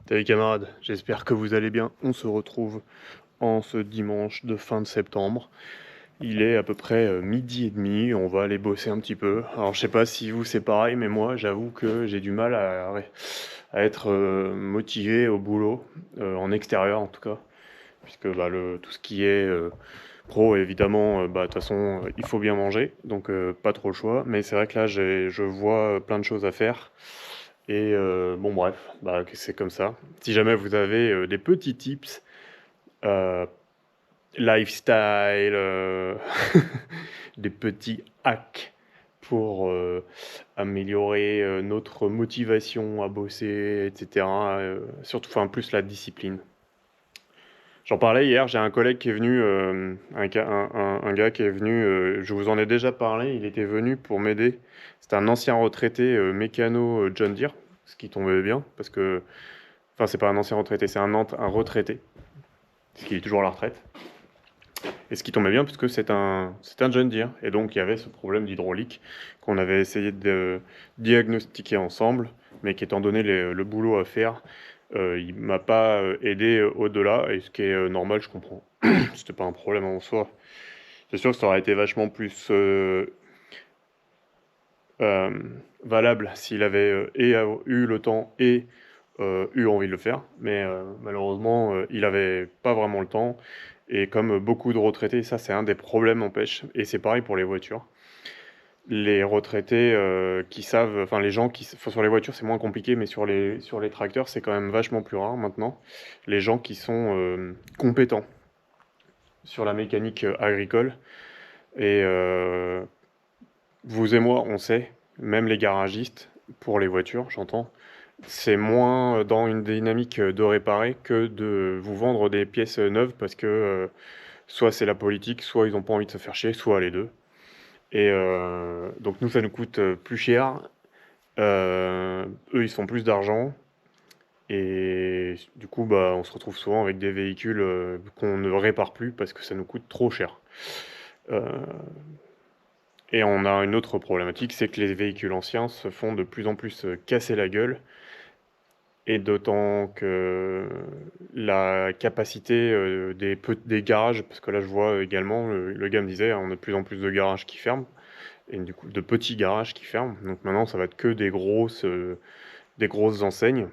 Salut camarades, j'espère que vous allez bien. On se retrouve en ce dimanche de fin de septembre. Il est à peu près midi et demi, on va aller bosser un petit peu. Alors je sais pas si vous c'est pareil, mais moi j'avoue que j'ai du mal à être motivé au boulot, en extérieur en tout cas, puisque tout ce qui est pro évidemment, de toute façon il faut bien manger, donc pas trop le choix. Mais c'est vrai que là je vois plein de choses à faire. Et bon bref, c'est comme ça. Si jamais vous avez des petits tips, euh, lifestyle, des petits hacks pour améliorer notre motivation à bosser, etc. Surtout, enfin plus la discipline. J'en parlais hier, j'ai un collègue qui est venu, un gars qui est venu, je vous en ai déjà parlé, il était venu pour m'aider. C'était un ancien retraité mécano John Deere, ce qui tombait bien, parce que, enfin c'est pas un ancien retraité, c'est un retraité, parce qu'il est toujours à la retraite. Et ce qui tombait bien, parce que c'est un John Deere, et donc il y avait ce problème d'hydraulique qu'on avait essayé de diagnostiquer ensemble, mais qu'étant donné le boulot à faire, il m'a pas aidé au-delà, et ce qui est normal, je comprends. C'était pas un problème en soi. C'est sûr que ça aurait été vachement plus euh, valable s'il avait eu le temps et eu envie de le faire, mais malheureusement, il avait pas vraiment le temps. Et comme beaucoup de retraités, ça c'est un des problèmes empêche, et c'est pareil pour les voitures. Les retraités qui savent, enfin les gens qui, enfin, sur les voitures c'est moins compliqué, mais sur les tracteurs c'est quand même vachement plus rare maintenant. Les gens qui sont compétents sur la mécanique agricole, et vous et moi on sait, même les garagistes, pour les voitures j'entends, c'est moins dans une dynamique de réparer que de vous vendre des pièces neuves parce que soit c'est la politique, soit ils n'ont pas envie de se faire chier, soit les deux. Et donc nous, ça nous coûte plus cher. Eux, ils font plus d'argent. Et du coup, on se retrouve souvent avec des véhicules qu'on ne répare plus parce que ça nous coûte trop cher. Euh, et on a une autre problématique, c'est que les véhicules anciens se font de plus en plus casser la gueule. Et d'autant que la capacité des garages, parce que là je vois également, le gars me disait, on a de plus en plus de garages qui ferment, et du coup de petits garages qui ferment. Donc maintenant ça va être que des grosses enseignes,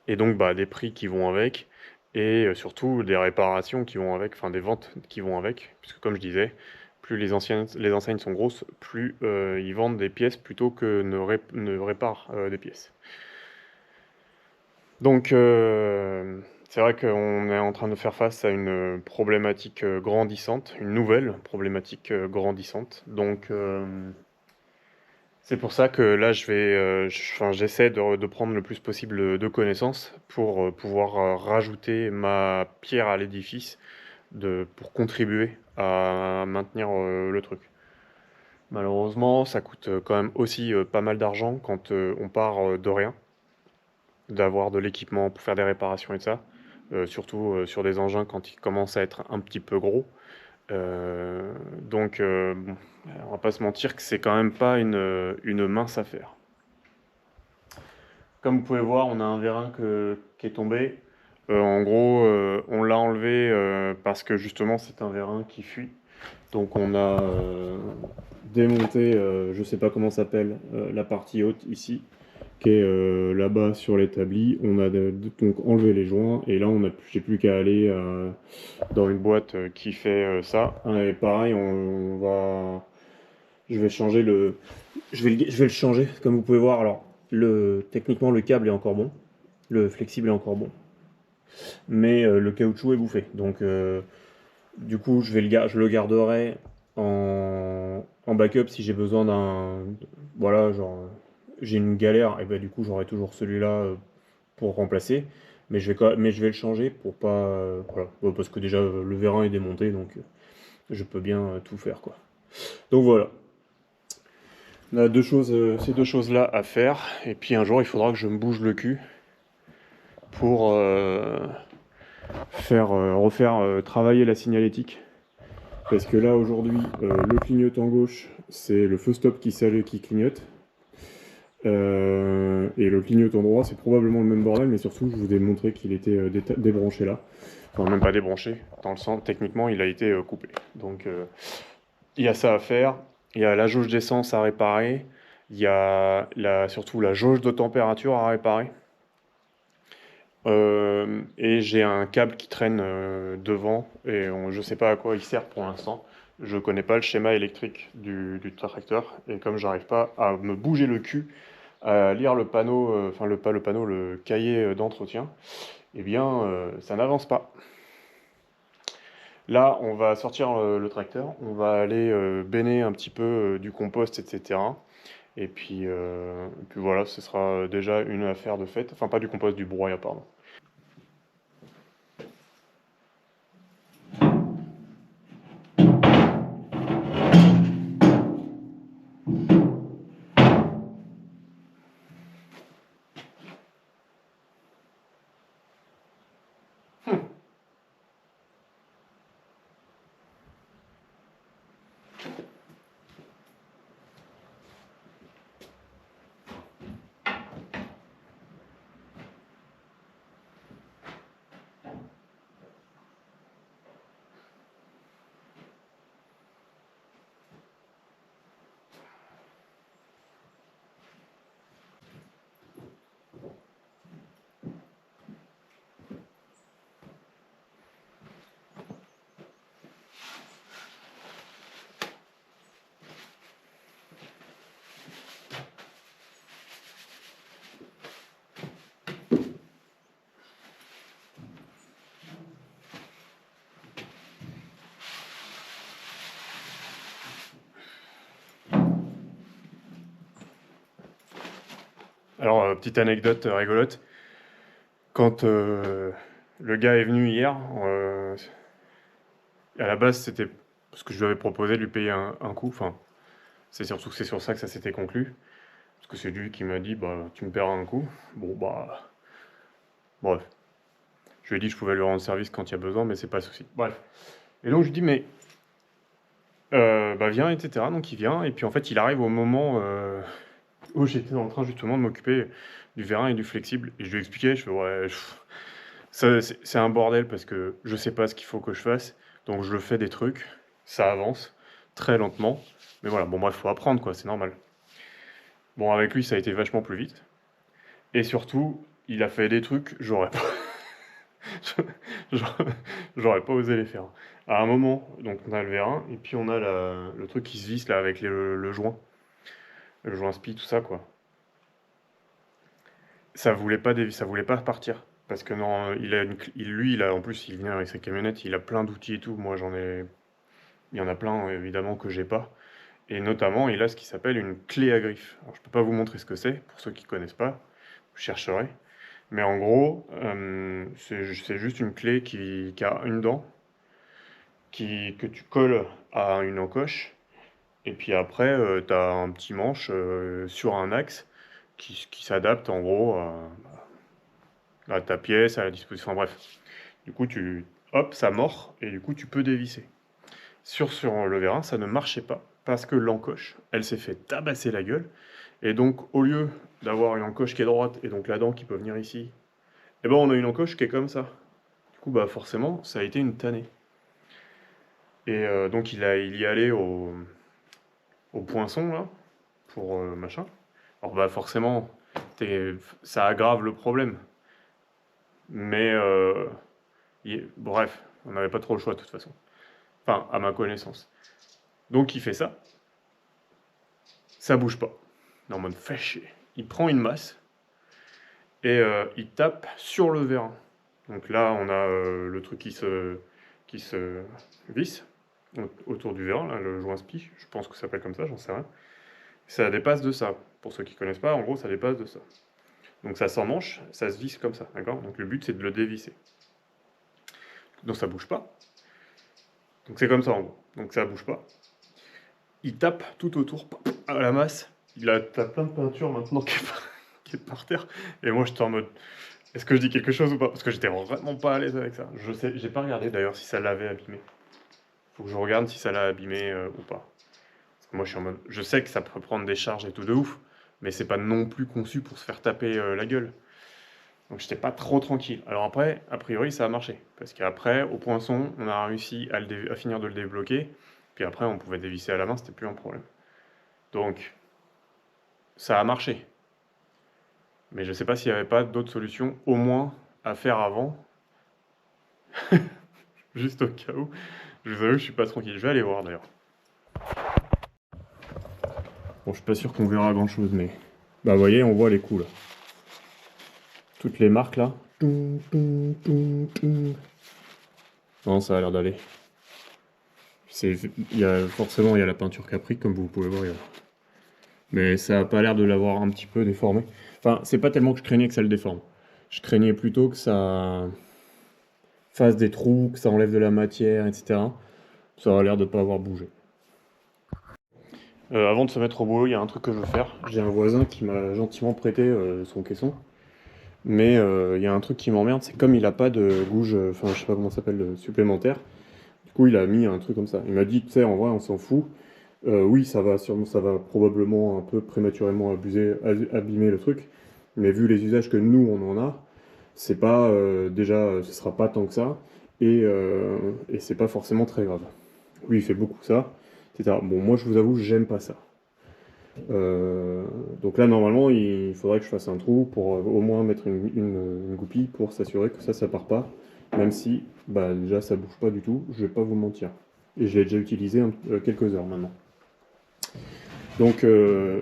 et donc des prix qui vont avec, et surtout des réparations qui vont avec, enfin des ventes qui vont avec, puisque comme je disais, plus les enseignes sont grosses, plus ils vendent des pièces plutôt que ne réparent des pièces. Donc, c'est vrai qu'on est en train de faire face à une problématique grandissante, une nouvelle problématique grandissante. Donc, c'est pour ça que là, enfin, j'essaie de prendre le plus possible de connaissances pour pouvoir rajouter ma pierre à l'édifice pour contribuer à maintenir le truc. Malheureusement, ça coûte quand même aussi pas mal d'argent quand on part de rien, d'avoir de l'équipement pour faire des réparations et ça. Surtout sur des engins quand ils commencent à être un petit peu gros. Donc, bon, on va pas se mentir que c'est quand même pas une mince affaire. Comme vous pouvez voir, on a un vérin qui est tombé. En gros, on l'a enlevé parce que justement c'est un vérin qui fuit. Donc on a démonté, je sais pas comment ça s'appelle, la partie haute ici, qui est là-bas sur l'établi. On a donc enlevé les joints et là j'ai plus qu'à aller dans une boîte qui fait ça. Et pareil, je vais changer je vais le changer comme vous pouvez voir. Alors techniquement le câble est encore bon, le flexible est encore bon, mais le caoutchouc est bouffé. Donc du coup je le garderai en backup si j'ai besoin voilà, genre j'ai une galère, et ben du coup j'aurai toujours celui-là pour remplacer, mais je vais le changer pour pas, voilà. Parce que déjà le vérin est démonté, donc je peux bien tout faire quoi. Donc voilà, on a ces deux choses-là à faire, et puis un jour il faudra que je me bouge le cul pour refaire travailler la signalétique. Parce que là aujourd'hui, le clignotant gauche, c'est le feu stop qui clignote. Et le clignotant droit, c'est probablement le même bordel, mais surtout, je vous ai montré qu'il était débranché là. Enfin, même pas débranché, dans le sens, techniquement, il a été coupé. Donc, il y a ça à faire. Il y a la jauge d'essence à réparer. Il y a surtout la jauge de température à réparer. Et j'ai un câble qui traîne devant, et je sais pas à quoi il sert pour l'instant. Je connais pas le schéma électrique du tracteur, et comme j'arrive pas à me bouger le cul, à lire le panneau, enfin pas le panneau, le cahier d'entretien, eh bien ça n'avance pas. Là, on va sortir le tracteur, on va aller béner un petit peu du compost, etc. Et puis voilà, ce sera déjà une affaire de fête. Enfin, pas du compost, du broyat, pardon. Alors, petite anecdote rigolote. Quand le gars est venu hier, à la base, c'était parce que je lui avais proposé de lui payer un coup. Enfin, c'est surtout que c'est sur ça que ça s'était conclu. Parce que c'est lui qui m'a dit, bah, tu me paieras un coup. Bon, bah, bref. Je lui ai dit que je pouvais lui rendre service quand il y a besoin, mais c'est pas le souci. Bref. Et donc, je lui dis, mais, bah, viens, etc. Donc, il vient. Et puis, en fait, il arrive au moment où j'étais en train justement de m'occuper du vérin et du flexible. Et je lui ai expliqué, je fais, ouais, c'est un bordel parce que je sais pas ce qu'il faut que je fasse. Donc je fais des trucs, ça avance très lentement. Mais voilà, bon bref, faut apprendre quoi, c'est normal. Bon, avec lui, ça a été vachement plus vite. Et surtout, il a fait des trucs, j'aurais j'aurais pas osé les faire. À un moment, donc on a le vérin, et puis on a le truc qui se visse là avec le joint spi, tout ça quoi. Ça voulait pas partir. Parce que non, lui, il a, en plus, il vient avec sa camionnette, il a plein d'outils et tout. Moi, il y en a plein, évidemment, que j'ai pas. Et notamment, il a ce qui s'appelle une clé à griffe. Alors, je peux pas vous montrer ce que c'est, pour ceux qui connaissent pas, vous chercherez. Mais en gros, c'est juste une clé qui a une dent, que tu colles à une encoche, et puis après, tu as un petit manche sur un axe qui s'adapte en gros à ta pièce, à la disposition. Enfin bref. Du coup, hop, ça mord, et du coup, tu peux dévisser. Sur le vérin, ça ne marchait pas, parce que l'encoche, elle s'est fait tabasser la gueule, et donc, au lieu d'avoir une encoche qui est droite, et donc la dent qui peut venir ici, eh ben, on a une encoche qui est comme ça. Du coup, bah, forcément, ça a été une tannée. Et donc, il y allait au poinçon, là, pour machin. Alors, bah, forcément, ça aggrave le problème. Mais, bref, on n'avait pas trop le choix, de toute façon. Enfin, à ma connaissance. Donc, il fait ça bouge pas. En mode, fait chier. Il prend une masse, et il tape sur le vérin. Donc là, on a le truc qui se visse autour du vérin, là, le joint spi, je pense que ça s'appelle comme ça, j'en sais rien. Ça dépasse de ça. Pour ceux qui connaissent pas, en gros, ça dépasse de ça. Donc ça s'emmanche, ça se visse comme ça, d'accord? Donc le but, c'est de le dévisser. Donc ça bouge pas. Donc c'est comme ça, en gros. Donc ça bouge pas. Il tape tout autour, à la masse. T'as plein de peinture maintenant qui est par terre. Et moi, j'étais en mode, est-ce que je dis quelque chose ou pas? Parce que j'étais vraiment pas à l'aise avec ça. Je sais, j'ai pas regardé d'ailleurs si ça l'avait abîmé. Faut que je regarde si ça l'a abîmé ou pas. Parce que moi je suis en mode, je sais que ça peut prendre des charges et tout de ouf, mais c'est pas non plus conçu pour se faire taper la gueule. Donc j'étais pas trop tranquille. Alors après, a priori, ça a marché. Parce qu'après, au poinçon, on a réussi à finir de le débloquer. Puis après, on pouvait dévisser à la main, c'était plus un problème. Donc, ça a marché. Mais je sais pas s'il n'y avait pas d'autres solutions, au moins, à faire avant. Juste au cas où. Je vous avoue, je suis pas tranquille. Je vais aller voir d'ailleurs. Bon, je suis pas sûr qu'on verra grand chose, mais. Bah, vous voyez, on voit les coups là. Toutes les marques là. Non, ça a l'air d'aller. Forcément, il y a la peinture qui a pris, comme vous pouvez voir. Mais ça a pas l'air de l'avoir un petit peu déformé. Enfin, c'est pas tellement que je craignais que ça le déforme. Je craignais plutôt que ça fasse des trous, que ça enlève de la matière, etc. Ça a l'air de pas avoir bougé. Avant de se mettre au boulot, il y a un truc que je veux faire. J'ai un voisin qui m'a gentiment prêté son caisson. Mais il y a un truc qui m'emmerde, c'est comme il a pas de gouge, enfin je sais pas comment ça s'appelle, supplémentaire. Du coup, il a mis un truc comme ça. Il m'a dit, tu sais, en vrai, on s'en fout. Oui, ça va probablement un peu prématurément abîmer le truc. Mais vu les usages que nous, on en a, c'est pas, déjà, ce sera pas tant que ça. Et c'est pas forcément très grave. Lui, il fait beaucoup ça, etc. Bon, moi, je vous avoue, j'aime pas ça. Donc là, normalement, il faudrait que je fasse un trou pour au moins mettre une goupille pour s'assurer que ça part pas. Même si, bah, déjà, ça bouge pas du tout, je vais pas vous mentir. Et je l'ai déjà utilisé quelques heures maintenant. Donc, je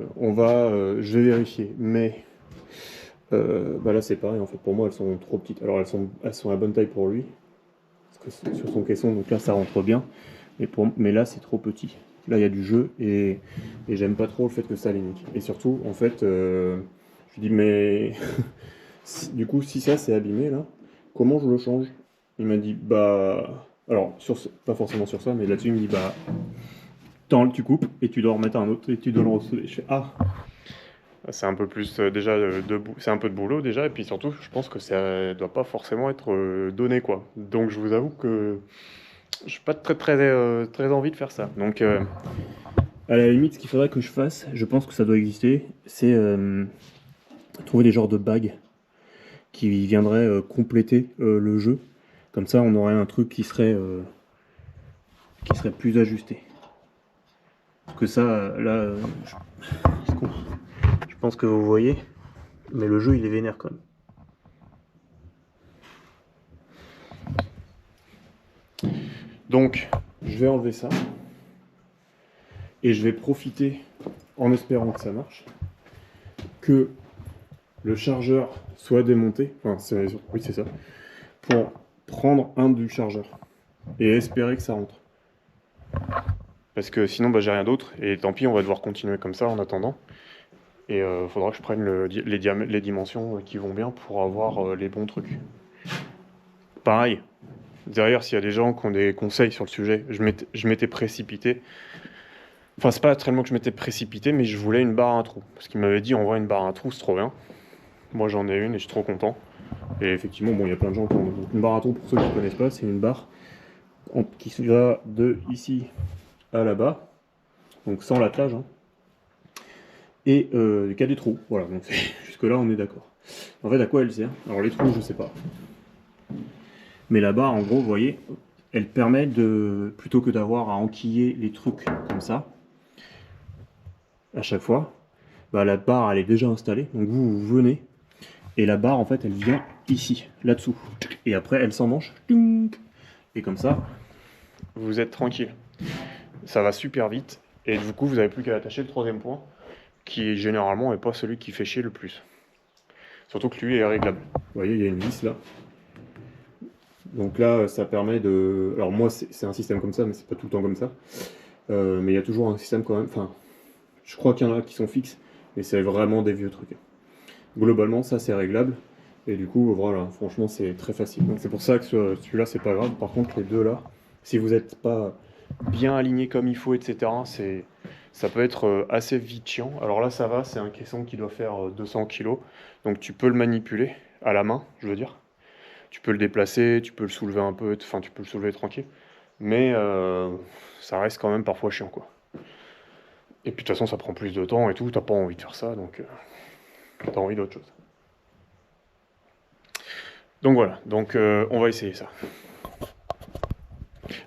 vais vérifier. Mais bah là, c'est pareil. En fait, pour moi, elles sont trop petites. Alors, elles sont à bonne taille pour lui, parce que sur son caisson, donc là, ça rentre bien. Mais là, c'est trop petit. Là, il y a du jeu et j'aime pas trop le fait que ça les nique. Et surtout, en fait, je lui dis, mais du coup, si ça c'est abîmé là, comment je le change? Il m'a dit, bah. Alors, pas forcément sur ça, mais là-dessus, il me dit, bah. Tu coupes et tu dois remettre un autre et tu dois le ressouder. Je fais, ah! C'est un peu plus déjà c'est un peu de boulot déjà, et puis surtout, je pense que ça doit pas forcément être donné quoi. Donc, je vous avoue que je n'ai pas très envie de faire ça. Donc, à la limite, ce qu'il faudrait que je fasse, je pense que ça doit exister, c'est trouver des genres de bagues qui viendraient compléter le jeu. Comme ça, on aurait un truc qui serait plus ajusté. Parce que ça, là, je pense que vous voyez, mais le jeu, il est vénère quand même. Donc, je vais enlever ça. Et je vais profiter, en espérant que ça marche, que le chargeur soit démonté, oui c'est ça, pour prendre un du chargeur et espérer que ça rentre. Parce que sinon bah, j'ai rien d'autre et tant pis, on va devoir continuer comme ça en attendant. Et faudra que je prenne les dimensions qui vont bien pour avoir les bons trucs. Pareil, derrière s'il y a des gens qui ont des conseils sur le sujet, je m'étais précipité. Enfin c'est pas tellement que je m'étais précipité, mais je voulais une barre à un trou. Parce qu'il m'avait dit en vrai une barre à un trou c'est trop bien. Moi j'en ai une et je suis trop content. Et effectivement, bon, il y a plein de gens qui ont une barre à trou, pour ceux qui ne connaissent pas, c'est une barre qui va de ici à là-bas, donc sans l'attelage, hein, et qui a des trous. Voilà, donc jusque-là on est d'accord. En fait, à quoi elle sert? Alors les trous, je sais pas. Mais la barre, en gros, vous voyez, elle permet de, plutôt que d'avoir à enquiller les trucs comme ça, à chaque fois, bah, la barre elle est déjà installée, donc vous venez, et la barre en fait elle vient ici, là-dessous. Et après elle s'emmanche, et comme ça, vous êtes tranquille. Ça va super vite, et du coup vous n'avez plus qu'à attacher le troisième point, qui généralement n'est pas celui qui fait chier le plus. Surtout que lui est réglable. Vous voyez, il y a une vis là. Donc là, ça permet de... Alors moi, c'est un système comme ça, mais c'est pas tout le temps comme ça. Mais il y a toujours un système quand même... Enfin, je crois qu'il y en a qui sont fixes, mais c'est vraiment des vieux trucs. Globalement, ça c'est réglable. Et du coup, voilà, franchement, c'est très facile. Donc c'est pour ça que celui-là, c'est pas grave. Par contre, les deux là, si vous n'êtes pas bien aligné comme il faut, etc., ça peut être assez vite chiant. Alors là, ça va, c'est un caisson qui doit faire 200 kg. Donc tu peux le manipuler à la main, je veux dire. Tu peux le déplacer, tu peux le soulever un peu, enfin tu peux le soulever tranquille. Mais ça reste quand même parfois chiant, quoi. Et puis de toute façon, ça prend plus de temps et tout, t'as pas envie de faire ça, donc t'as envie d'autre chose. Donc voilà, donc on va essayer ça.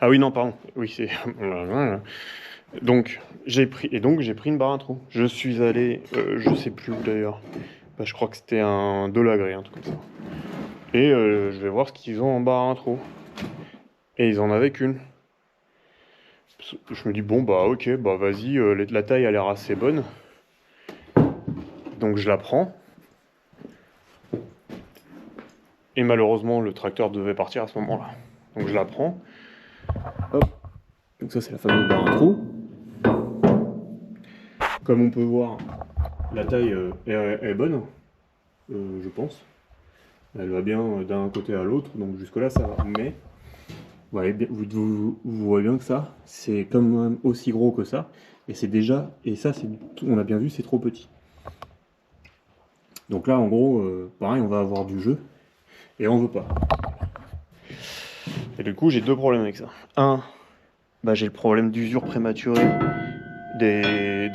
Ah oui, non, pardon, oui, c'est... Donc, j'ai pris une barre à trous. Je suis allé, je sais plus où d'ailleurs, bah, je crois que c'était un Delagré, un truc comme ça. Et je vais voir ce qu'ils ont en barre à trous. Et ils en avaient qu'une. Je me dis, bon, bah ok, bah vas-y, la taille a l'air assez bonne. Donc je la prends. Et malheureusement, le tracteur devait partir à ce moment-là. Donc je la prends. Hop. Donc ça, c'est la fameuse barre à trous. Comme on peut voir, la taille est bonne, je pense. Elle va bien d'un côté à l'autre, donc jusque-là, ça va. Mais vous voyez bien que ça, c'est quand même aussi gros que ça. Et c'est déjà, et ça, on a bien vu, c'est trop petit. Donc là, en gros, pareil, on va avoir du jeu. Et on veut pas. Et du coup, j'ai deux problèmes avec ça. Un, bah, j'ai le problème d'usure prématurée des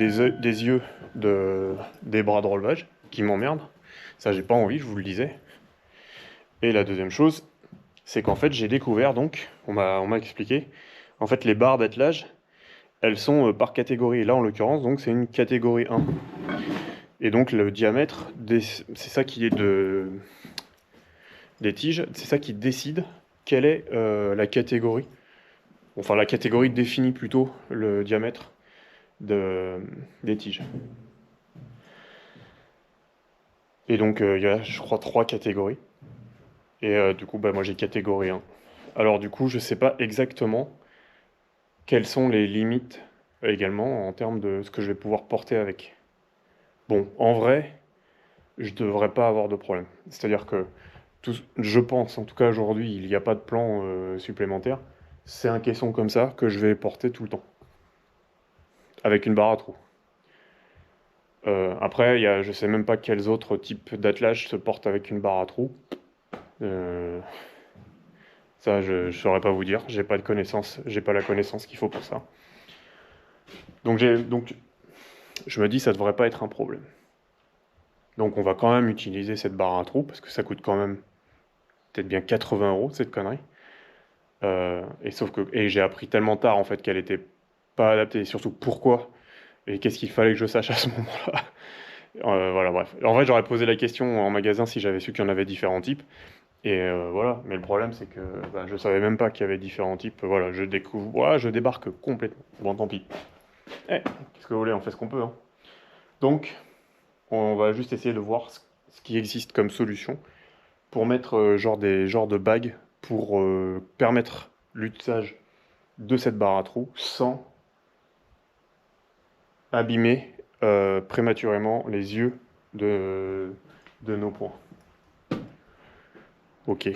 yeux des bras de relevage, qui m'emmerdent. Ça, j'ai pas envie, je vous le disais. Et la deuxième chose, c'est qu'en fait, j'ai découvert, donc, on m'a expliqué, en fait, les barres d'attelage, elles sont par catégorie. Là, en l'occurrence, donc, c'est une catégorie 1. Et donc, le diamètre, c'est ça qui est des tiges, c'est ça qui décide quelle est la catégorie. Enfin, la catégorie définit plutôt le diamètre des tiges. Et donc, il y a, je crois, 3 catégories. Et du coup, bah, moi, j'ai catégorie 1. Alors, du coup, je sais pas exactement quelles sont les limites également en termes de ce que je vais pouvoir porter avec. Bon, en vrai, je devrais pas avoir de problème. C'est-à-dire que je pense, en tout cas aujourd'hui, il n'y a pas de plan supplémentaire. C'est un caisson comme ça que je vais porter tout le temps, avec une barre à trous. Après, je sais même pas quels autres types d'attelage se portent avec une barre à trous. Euh, Ça, je saurais pas vous dire. J'ai pas de connaissance, j'ai pas la connaissance qu'il faut pour ça. Donc, je me dis, ça devrait pas être un problème. Donc, on va quand même utiliser cette barre à trous parce que ça coûte quand même peut-être bien 80 € cette connerie. Et j'ai appris tellement tard en fait qu'elle était pas adaptée. Et surtout pourquoi et qu'est-ce qu'il fallait que je sache à ce moment-là. Voilà, bref. En vrai, j'aurais posé la question en magasin si j'avais su qu'il y en avait différents types. Et voilà. Mais le problème, c'est que bah, je savais même pas qu'il y avait différents types. Voilà, je découvre. Voilà, je débarque complètement. Bon, tant pis. Qu'est-ce que vous voulez, on fait ce qu'on peut, hein. Donc, on va juste essayer de voir ce qui existe comme solution pour mettre des genres de bagues pour permettre l'usage de cette barre à trous sans abîmer prématurément les yeux de nos points. Ok,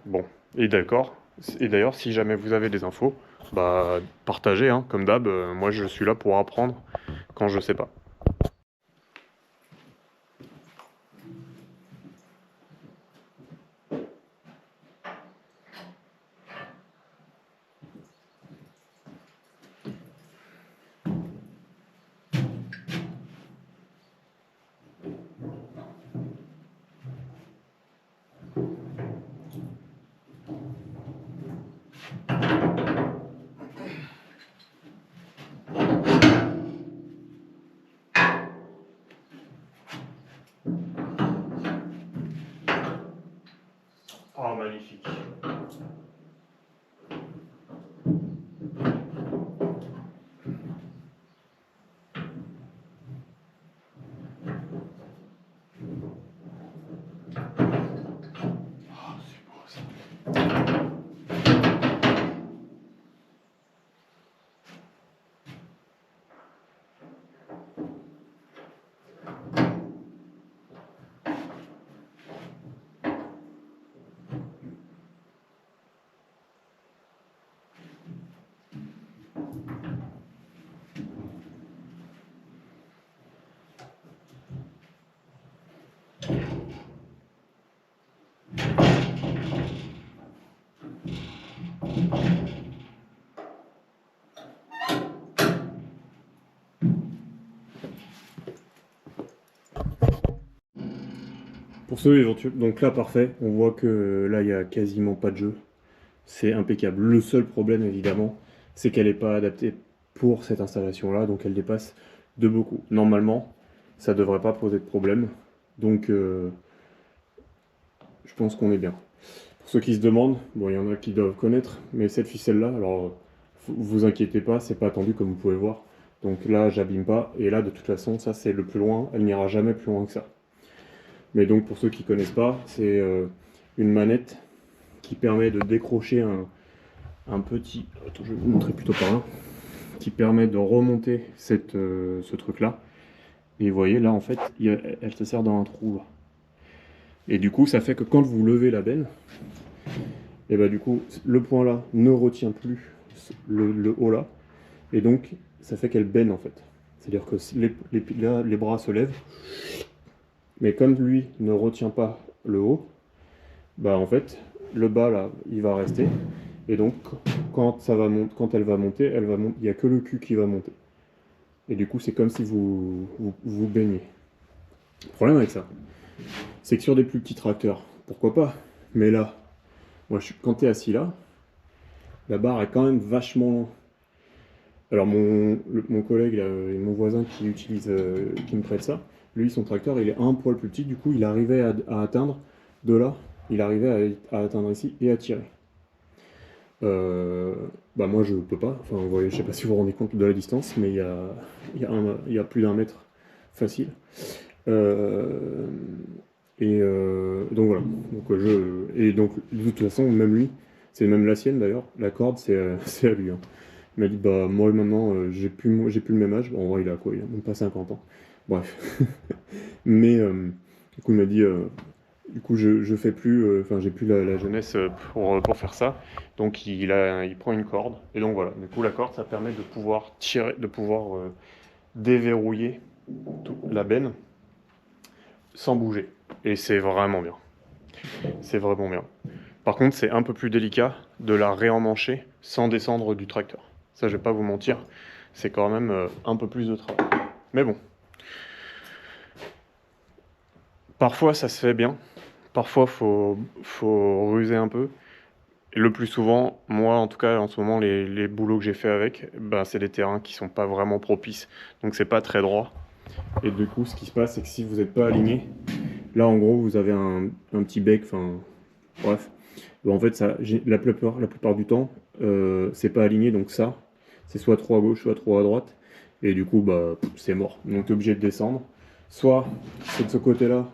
bon, et d'accord. Et d'ailleurs, si jamais vous avez des infos, bah partagez, hein, comme d'hab, moi je suis là pour apprendre quand je sais pas. Oh, magnifique. Oh, c'est beau ça. Pour ceux éventuels, donc là parfait, on voit que là il n'y a quasiment pas de jeu, c'est impeccable. Le seul problème évidemment, c'est qu'elle n'est pas adaptée pour cette installation là, donc elle dépasse de beaucoup. Normalement, ça ne devrait pas poser de problème, donc je pense qu'on est bien. Pour ceux qui se demandent, bon il y en a qui doivent connaître, mais cette ficelle là, alors vous inquiétez pas, c'est pas tendu comme vous pouvez voir. Donc là j'abîme pas, et là de toute façon ça c'est le plus loin, elle n'ira jamais plus loin que ça. Mais donc pour ceux qui ne connaissent pas, c'est une manette qui permet de décrocher un petit... Attends, je vais vous montrer plutôt par là. Qui permet de remonter ce truc-là. Et vous voyez, là en fait, elle se sert dans un trou. Là. Et du coup, ça fait que quand vous levez la benne, et bah du coup, le point là ne retient plus le haut là. Et donc, ça fait qu'elle benne en fait. C'est-à-dire que les bras se lèvent. Mais comme lui ne retient pas le haut, bah en fait, le bas là, il va rester. Et donc, quand elle va monter, il n'y a que le cul qui va monter. Et du coup, c'est comme si vous baignez. Le problème avec ça, c'est que sur des plus petits tracteurs, pourquoi pas. Mais là, quand tu es assis là, la barre est quand même vachement... Alors mon collègue, là, et mon voisin qui me prête ça, lui, son tracteur, il est un poil plus petit, du coup, il arrivait à atteindre de là, il arrivait à atteindre ici et à tirer. Bah moi je peux pas, enfin vous voyez, je sais pas si vous vous rendez compte de la distance, mais il y a plus d'un mètre facile. Donc voilà, et donc de toute façon même lui, c'est même la sienne d'ailleurs, la corde c'est à lui. Hein. Il m'a dit bah moi maintenant j'ai plus le même âge, bon, en vrai il a quoi, il a même pas 50 ans, bref. Mais du coup il m'a dit du coup, je fais plus, enfin, j'ai plus la jeunesse pour faire ça. Donc, il prend une corde. Et donc, voilà. Du coup, la corde, ça permet de pouvoir tirer, de pouvoir déverrouiller la benne sans bouger. Et c'est vraiment bien. C'est vraiment bien. Par contre, c'est un peu plus délicat de la réemmancher sans descendre du tracteur. Ça, je vais pas vous mentir. C'est quand même un peu plus de travail. Mais bon. Parfois, ça se fait bien. Parfois, faut ruser un peu. Et le plus souvent, moi en tout cas en ce moment, les boulots que j'ai fait avec, ben, c'est des terrains qui sont pas vraiment propices. Donc c'est pas très droit. Et du coup, ce qui se passe, c'est que si vous n'êtes pas aligné, là en gros, vous avez un petit bec, enfin bref. En fait, la plupart du temps, c'est pas aligné, donc ça, c'est soit trop à gauche, soit trop à droite. Et du coup, bah, c'est mort. Donc tu es obligé de descendre. Soit c'est de ce côté-là,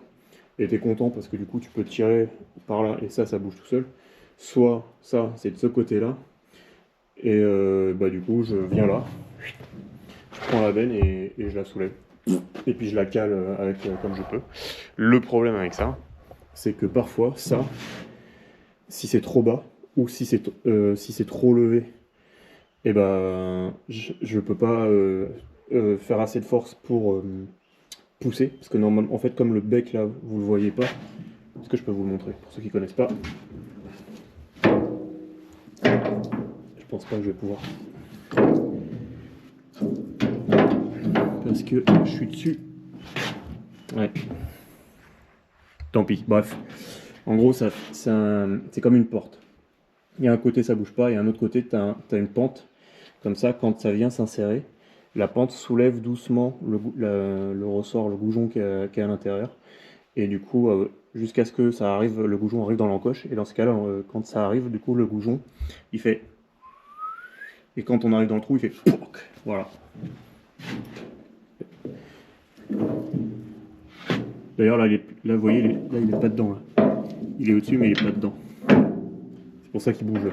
et tu es content parce que du coup, tu peux tirer par là, et ça bouge tout seul. Soit ça, c'est de ce côté-là. Et bah du coup, je viens là, je prends la benne et je la soulève. Et puis je la cale comme je peux. Le problème avec ça, c'est que parfois, ça, si c'est trop bas, ou si c'est trop levé, et ben je peux pas faire assez de force pour pousser. Parce que normalement, en fait, comme le bec là, vous le voyez pas, est-ce que je peux vous le montrer pour ceux qui connaissent pas? Je pense pas que je vais pouvoir. Parce que je suis dessus. Ouais. Tant pis, bref. En gros, c'est comme une porte. Il y a un côté, ça bouge pas, et un autre côté, tu as une pente. Comme ça, quand ça vient s'insérer, la pente soulève doucement le ressort, le goujon qui est à l'intérieur. Et du coup, jusqu'à ce que ça arrive, le goujon arrive dans l'encoche. Et dans ce cas-là, quand ça arrive, du coup, le goujon, il fait... Et quand on arrive dans le trou, il fait... Voilà. D'ailleurs, là, vous voyez, là, il est pas dedans. Là. Il est au-dessus, mais il est pas dedans. C'est pour ça qu'il bouge.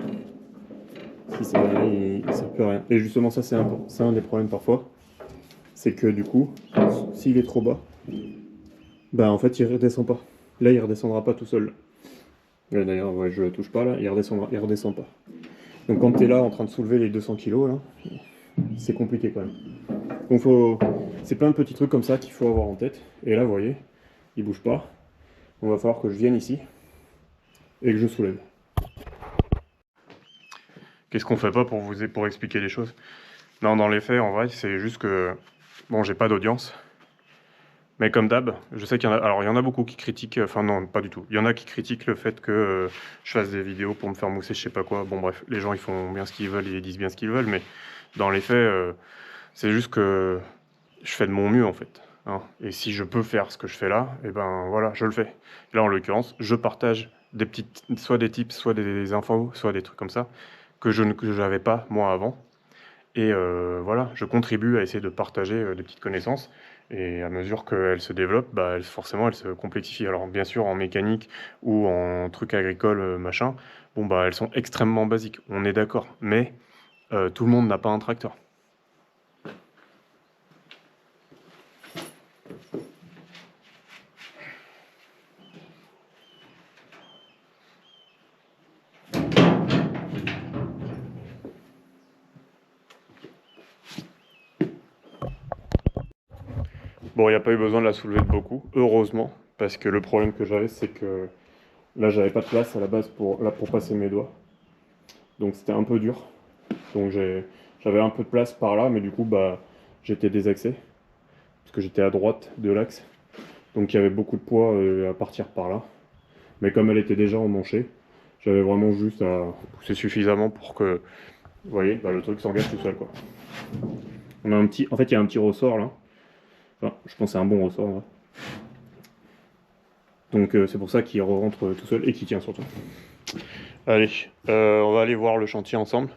Si ça va, il ne sert plus à rien. Et justement, ça, c'est un des problèmes parfois. C'est que du coup, s'il est trop bas, bah en fait, il redescend pas. Là, il redescendra pas tout seul. D'ailleurs, ouais, je le touche pas là, il redescend pas. Donc quand tu es là en train de soulever les 200 kilos, là, c'est compliqué quand même. Donc c'est plein de petits trucs comme ça qu'il faut avoir en tête. Et là, vous voyez, il bouge pas. On va falloir que je vienne ici et que je soulève. Qu'est-ce qu'on fait pas pour expliquer les choses? Non, dans les faits, en vrai, c'est juste que... Bon, j'ai pas d'audience. Mais comme d'hab, je sais qu'il y en a, alors il y en a beaucoup qui critiquent, enfin non, pas du tout. Il y en a qui critiquent le fait que je fasse des vidéos pour me faire mousser, je sais pas quoi. Bon bref, les gens ils font bien ce qu'ils veulent, ils disent bien ce qu'ils veulent, mais dans les faits, c'est juste que je fais de mon mieux en fait, hein. Et si je peux faire ce que je fais là, et ben voilà, je le fais. Là en l'occurrence, je partage des petites, soit des tips, soit des infos, soit des trucs comme ça que je n'avais pas moi avant. Et voilà, je contribue à essayer de partager, des petites connaissances et à mesure qu'elles se développent, bah, forcément, elles se complexifient. Alors bien sûr, en mécanique ou en trucs agricoles, machin, bon, bah, elles sont extrêmement basiques, on est d'accord, mais tout le monde n'a pas un tracteur. Bon, il n'y a pas eu besoin de la soulever de beaucoup, heureusement, parce que le problème que j'avais, c'est que là, j'avais pas de place à la base pour passer mes doigts, donc c'était un peu dur. Donc j'avais un peu de place par là, mais du coup, bah, j'étais désaxé, parce que j'étais à droite de l'axe. Donc il y avait beaucoup de poids à partir par là. Mais comme elle était déjà emmanchée, j'avais vraiment juste à pousser suffisamment pour que, vous voyez, bah, le truc s'engage tout seul, quoi. On a un petit, en fait, il y a un petit ressort là. Enfin, je pense que c'est un bon ressort, là. Donc c'est pour ça qu'il rentre tout seul et qu'il tient surtout. Allez, on va aller voir le chantier ensemble.